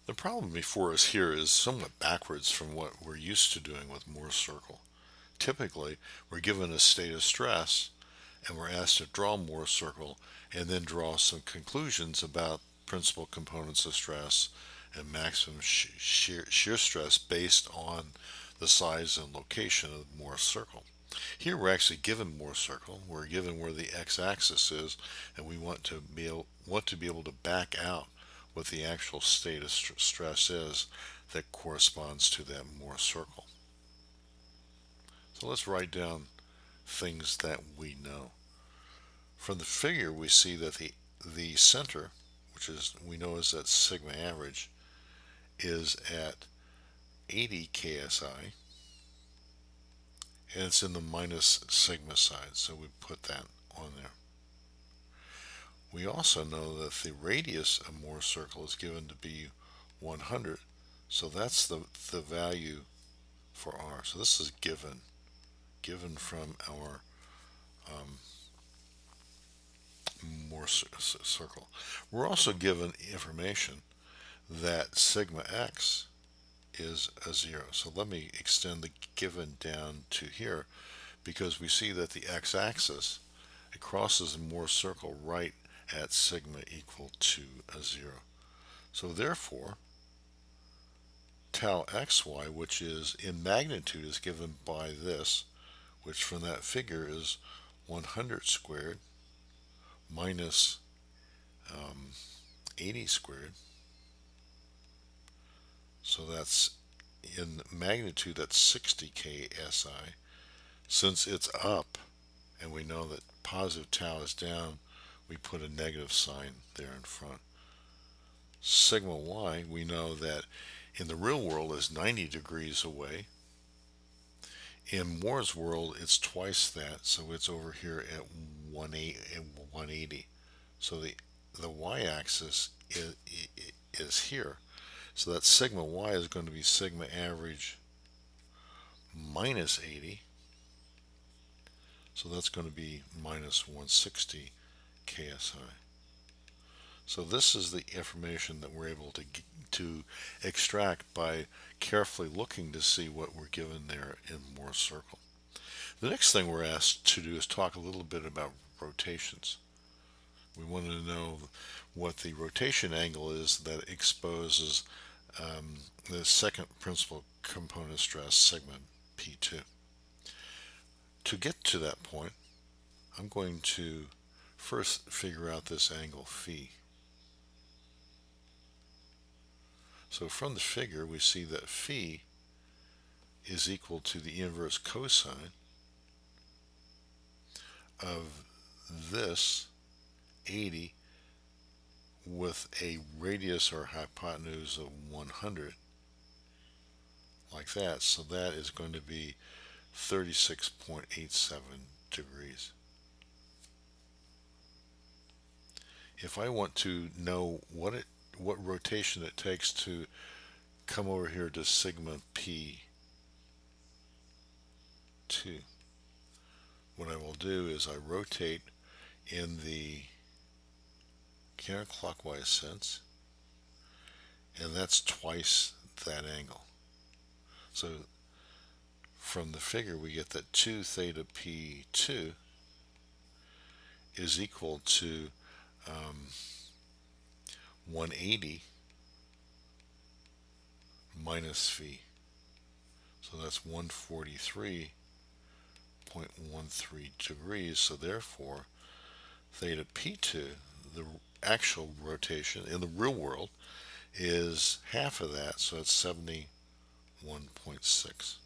The problem before us here is somewhat backwards from what we're used to doing with Moore's circle. Typically, we're given a state of stress and we're asked to draw Moore's circle and then draw some conclusions about principal components of stress and maximum shear stress based on the size and location of Moore's circle. Here we're actually given Moore's circle, we're given where the x-axis is, and we want to be able to back out what the actual state of stress is that corresponds to that Moore's circle. So let's write down things that we know. From the figure, we see that the center, which is we know is that sigma average, is at 80 ksi, and it's in the minus sigma side, so we put that on there. We also know that the radius of Moore's circle is given to be 100, so that's the value for r. So this is given from our Moore's circle. We're also given information that sigma x is a 0. So let me extend the given down to here because we see that the x-axis, it crosses the Moore's circle right at sigma equal to a 0. So therefore, tau xy, which is in magnitude, is given by this, which from that figure is 100 squared minus 80 squared. So that's in magnitude, that's 60 ksi. Since it's up, and we know that positive tau is down, we put a negative sign there in front. Sigma y, we know that in the real world is 90 degrees away. In Moore's world, it's twice that, so it's over here at 180. So the y-axis is here. So that sigma y is going to be sigma average minus 80. So that's going to be minus 160 ksi. So this is the information that we're able to extract by carefully looking to see what we're given there in Moore's circle. The next thing we're asked to do is talk a little bit about rotations. We want to know what the rotation angle is that exposes the second principal component stress, sigma p2. To get to that point, I'm going to first figure out this angle phi. So from the figure, we see that phi is equal to the inverse cosine of this 80 with a radius or hypotenuse of 100, like that. So that is going to be 36.87 degrees. If I want to know what rotation it takes to come over here to sigma p2, what I will do is I rotate in the counterclockwise sense, and that's twice that angle. So from the figure we get that 2 theta p2 is equal to 180 minus phi. So that's 143.13 degrees. So therefore, theta p2, the actual rotation in the real world, is half of that, so it's 71.6.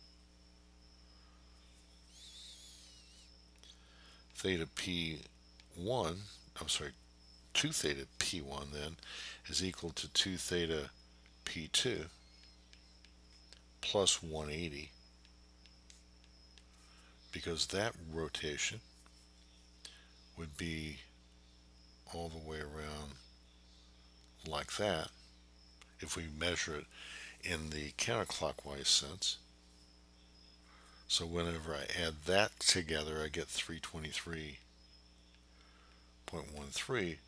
Theta p1, I'm sorry, 2 theta p1 then is equal to 2 theta p2 plus 180, because that rotation would be all the way around like that if we measure it in the counterclockwise sense. So whenever I add that together, I get 323.13,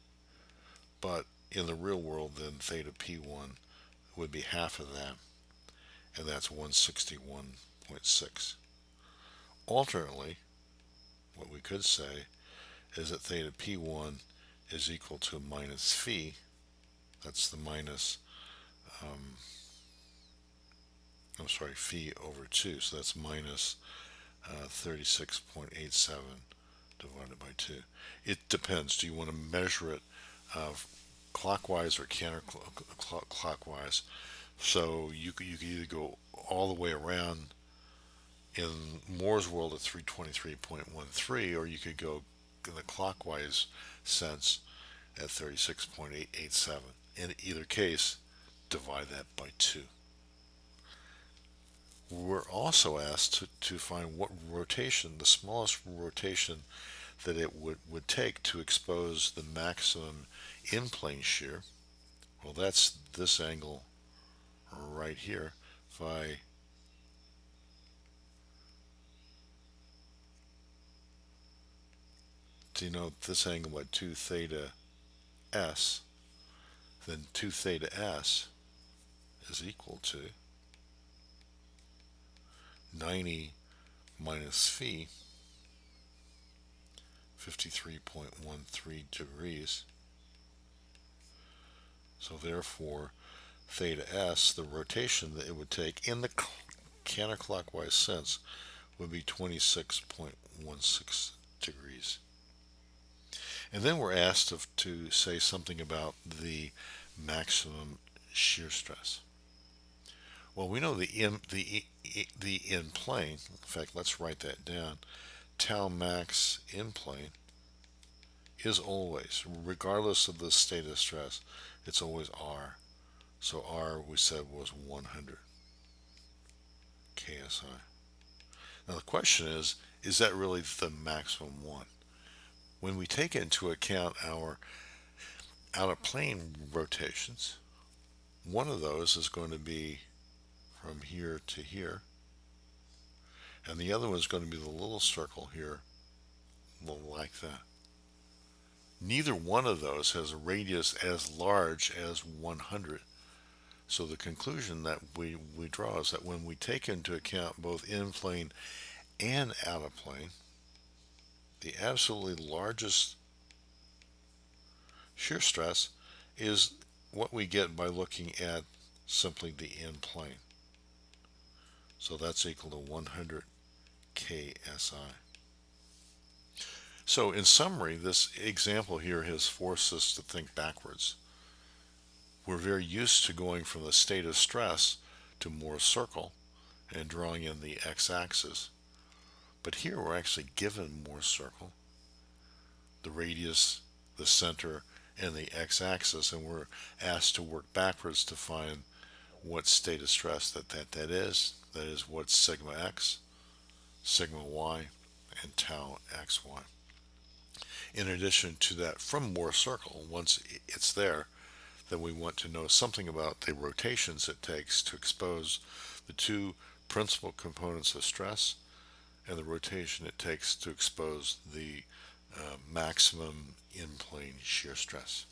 but in the real world then theta p1 would be half of that, and that's 161.6. Alternately, what we could say is that theta P1 is equal to minus phi. That's the minus, I'm sorry, phi over 2. So that's minus 36.87 divided by 2. It depends. Do you want to measure it clockwise or counterclockwise? So you could either go all the way around in Moore's world at 323.13, or you could go in the clockwise sense at 36.887. In either case, divide that by 2. We're also asked to find what rotation, the smallest rotation that it would take to expose the maximum in-plane shear. Well, that's this angle right here. If I denote this angle by 2 theta s, then 2 theta s is equal to 90 minus phi, 53.13 degrees. So therefore, theta s, the rotation that it would take in the counterclockwise sense, would be 26.16 degrees. And then we're asked to say something about the maximum shear stress. Well, we know the in plane. In fact, let's write that down. Tau max in plane is always, regardless of the state of stress, it's always R. So R, we said, was 100 KSI. Now the question is that really the maximum one? When we take into account our out of plane rotations, one of those is going to be from here to here, and the other one is going to be the little circle here, like that. Neither one of those has a radius as large as 100. So the conclusion that we draw is that when we take into account both in plane and out of plane, the absolutely largest shear stress is what we get by looking at simply the in plane. So that's equal to 100 KSI. So in summary, this example here has forced us to think backwards. We're very used to going from the state of stress to Moore's circle and drawing in the x-axis. But here we're actually given Moore's circle, the radius, the center, and the x-axis, and we're asked to work backwards to find what state of stress that is. That is, what's sigma x, sigma y, and tau xy. In addition to that, from Moore's circle, once it's there, then we want to know something about the rotations it takes to expose the two principal components of stress and the rotation it takes to expose the maximum in-plane shear stress.